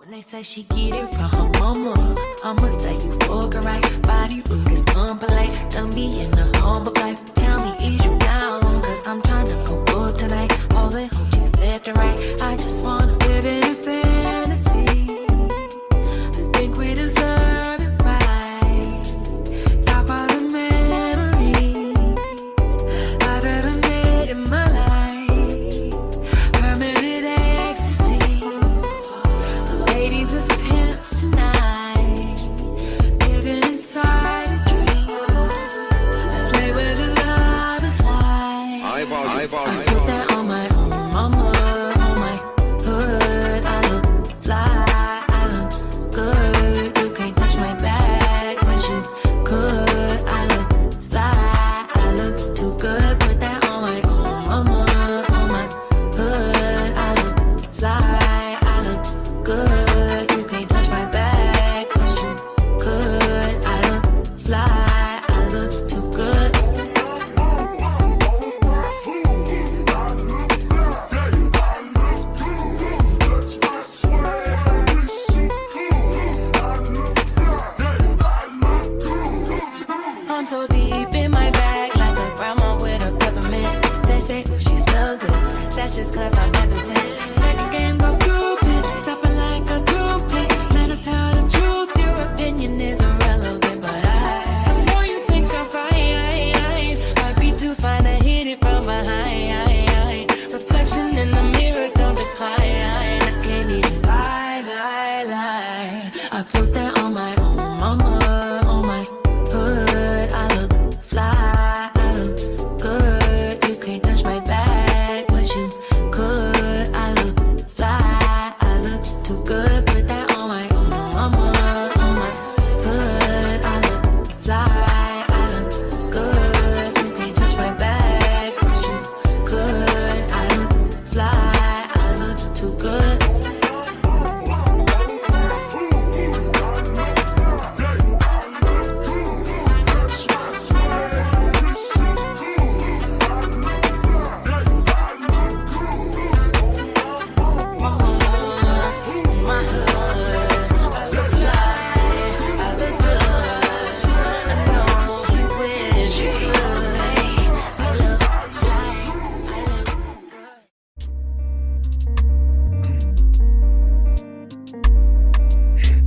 When they say she get it from her mama, I'ma say you fucking right. Body rude is unpolite. Done be in the humble life. Tell me, is you down? Cause I'm trying to go up tonight. All the hoochies left and right. I just wanna live in a fantasy. I think we deserve it right. Top of the memories I've ever made in my life. Permanent ecstasy. Ladies is pimps tonight, living inside a dream. Let's play where the love is light. I put that on my own mama, on my hood. I look fly, I look good. You can't touch my back, but you could. I look fly, I look too good. Put that on my own mama, on my hood. I look fly, I look good. You can't touch my back, but you could. I look fly, I look too good. I'm so deep in my bag, like a grandma with a peppermint. They say, ooh, she smell good. That's just cause I'm heaven sent. Sex game goes stupid, stopping like a toothpick. Man, I tell the truth, your opinion is irrelevant. But I know you think I'm fine. I'd be too fine to hit it from behind. Reflection in the mirror, don't decline. I can't even lie. I put that on my own mama, on my hood. I look fly, I look good. You can't touch my back, but you could. I look fly, I look too good. Put that on my own mama, on my hood. I look fly, I look good. You can't touch my back, but you could. I look fly, I look too good. My hood, I look fly, I look good. I know you wish you could. I look fly, I look good.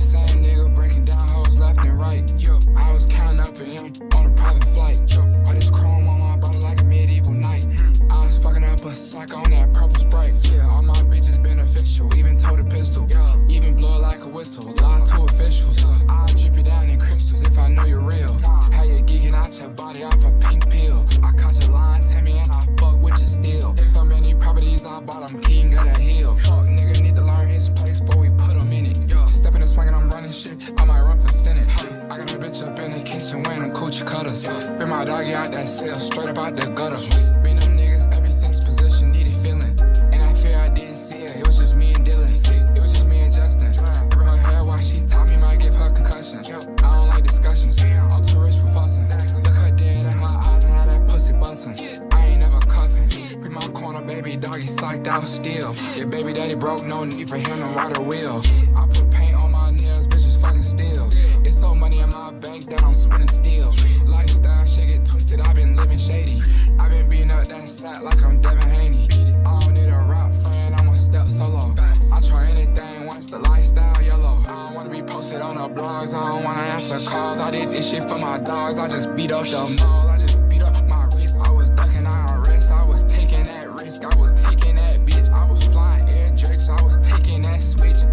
Same nigga breaking down hoes left and right. Yo, I was counting up in on a private flight. Yo, all this chrome on my body like a medieval knight. I was fucking up a psycho on that purple Sprite. Yeah, all my bitches beneficial, even told a pistol. Even blow it like a whistle, lie to officials. I'll drip you down in crystals if I know you're real. How you geeking out your body off a pink pill. I caught your line, Tammy, and I fuck with you still. So many properties I bought, I'm king of the hill. Fuck nigga need to learn his place before we put him in it. Stepping and swinging, I'm running shit, I might run for Senate. I got a bitch up in the kitchen wearing them coochie cutters. Bring my doggy out that cell, straight up out the gutter. Been them niggas ever since position needed feeling. And I fear I didn't see it, it was just me and Dylan. It was just me and Justin. Grab her hair while she taught me might give her concussion. I don't like discussions, I'm too rich for fussing. Look her dead in her eyes and how that pussy bustin'. I ain't never cuffin'. Bring my corner, baby doggy psyched out still. Yeah, baby daddy broke, no need for him to ride a wheel. I put paint on my nails, bitches fucking still. It's so money in my bank that I'm spinning still. Lifestyle shit get twisted, I've been living shady. I've been beating up that sack like I'm Devin Haney. I don't need a rap friend, I'ma step solo. I try anything once the lifestyle yellow. I don't wanna be posted on the blogs, I don't wanna answer calls. I did this shit for my dogs, I just beat up the mall. I just beat up my wrist, I was ducking IRS. I was taking that risk, I was taking that bitch. I was flying air drakes, I was taking that switch.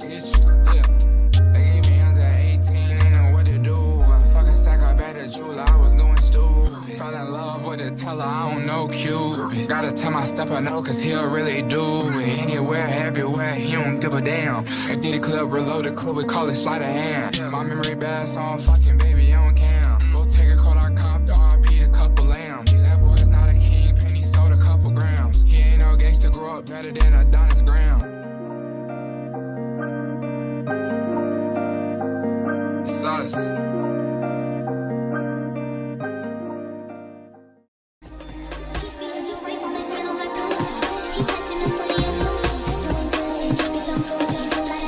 Bitch, yeah. They gave me guns at 18, ain't know what to do. I fucking sack up at the jeweler, I was going stupid. Fell in love with the teller, I don't know Cupid. Gotta tell my stepper no, cause he'll really do it. Anywhere, everywhere, he don't give a damn. If did the club, reload the club, we call it sleight of hand. My memory bad, so I'm fucking baby on cam. Go take a call, I copped RP a couple lambs. That boy's not a king, penny sold a couple grams. He ain't no gangster, grow up better than Adonis Graham. Sus. He touching the booty,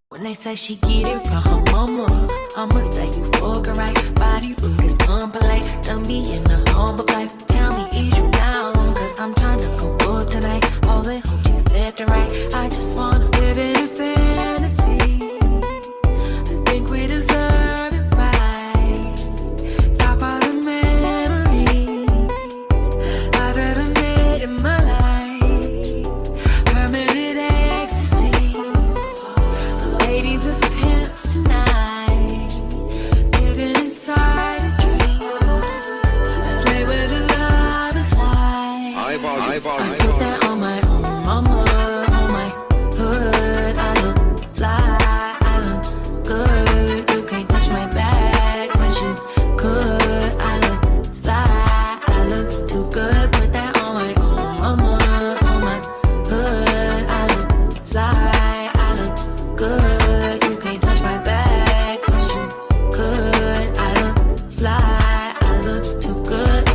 When they say she get it from her mama, I'ma say you fucking right. Body rude is unpolite. Done be in the humble life. Tell me, is you down? Cause I'm tryna go up tonight. All the hoochies left and right. I just wanna live in a fantasy. I think we deserve it right. Top of the memories I've ever made in my life. Permanent ecstasy. Ladies is pimps tonight, living inside a dream. Let's play where the love is like. I put that on my own mama, on my hood. I look fly, I look good. You can't touch my back, but you could. I look fly, I look too good. Put that on my own mama, on my hood. I look fly, I look good. You can't touch my back, but you could. I look fly, I look too good.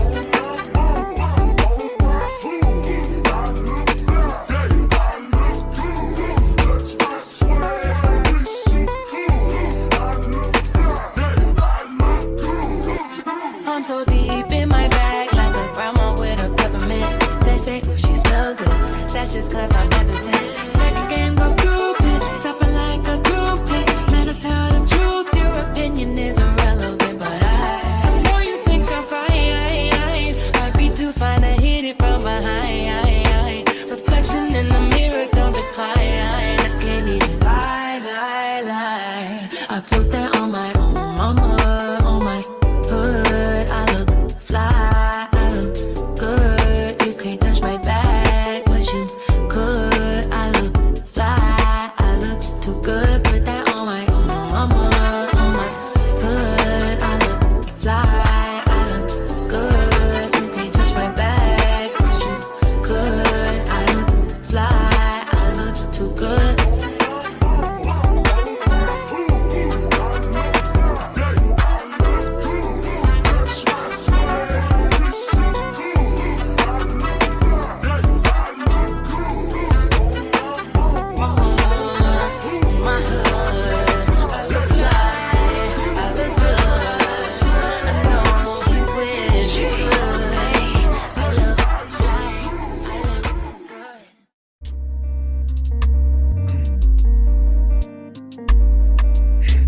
I'm so deep in my bag, like a grandma with a peppermint. They say, oh, she smell good. That's just cause I'm represent. Sex game goes stupid, stepping like a toothpick. Man, I tell the truth, your opinion is irrelevant. But I know you think I'm fine. I'd be too fine to hit it from behind. Reflection in the mirror, don't decline. I can't even lie. I put that on my own mama, on my hood. I look fly, I look good. You can't touch my back, but you could. I look fly, I look too good. Put that on my own mama, on my hood. I look fly, I look good. You can't touch my back, but you could. I look fly, I look too good. My hood, I look fly, I look good. I know you wish you could. I look fly, I look good.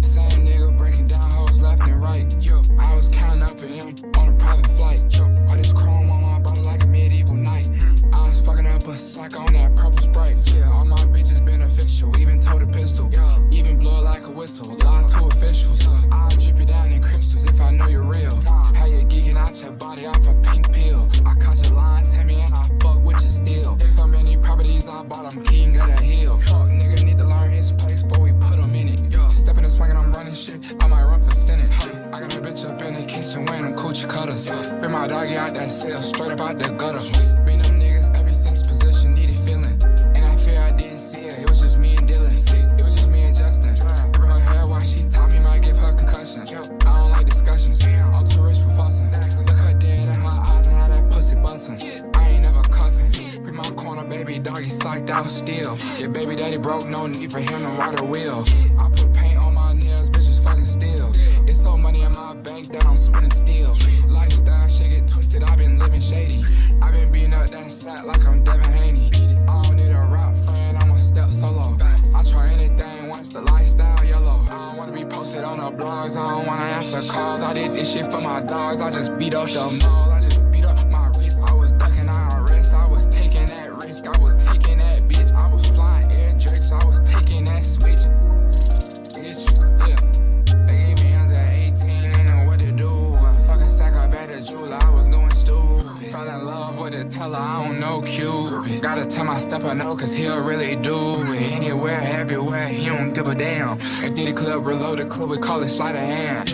Same nigga breaking down hoes left and right. Yo, I was counting up in him on a private flight. Yo, all this chrome on my body like a medieval knight. I was fucking up a psycho on that purple Sprite. Yeah, all my bitches beneficial, even told a pistol. Even blow it like a whistle, lie to officials. I'll drip you down in crystals if I know you're real. How you geeking out your body off a pink pill. I caught your line, Tammy, and I fuck with you still. So many properties I bought, I'm king of the hill. Fuck nigga need to learn his place before we put him in it. Stepping and swinging, I'm running shit, I might run for Senate. I got a bitch up in the kitchen wearing them coochie cutters. Bring my doggy out that cell, straight up out the gutter. Been them niggas ever since position needed feeling. And I fear I didn't see it was just me and Dylan. It was just me and Justin. Bring her hair while she taught me might give her concussion. I don't like discussions, I'm too rich for fussing. Look her dead in her eyes and how that pussy bustin'. I ain't never cuffin'. Bring my corner baby doggy psyched out still. Your baby daddy broke, no need for him to ride a wheel. I put paint on my nails, bitches fucking still. It's so money in my bank that I'm spinning steel. Lifestyle shit get twisted, I've been living shady. I've been beating up that sack like I'm Devin Haney. I don't need a rap friend, I'ma step solo. I try anything once the lifestyle yellow. I don't wanna be posted on the blogs, I don't wanna answer calls. I did this shit for my dogs, I just beat up the mall. I just beat up my wrist, I was ducking, I off with the teller, I don't know Cupid. Gotta tell my stepper no, cause he'll really do it. Anywhere, everywhere, he don't give a damn. And did the club, reload the club, we call it sleight of hand.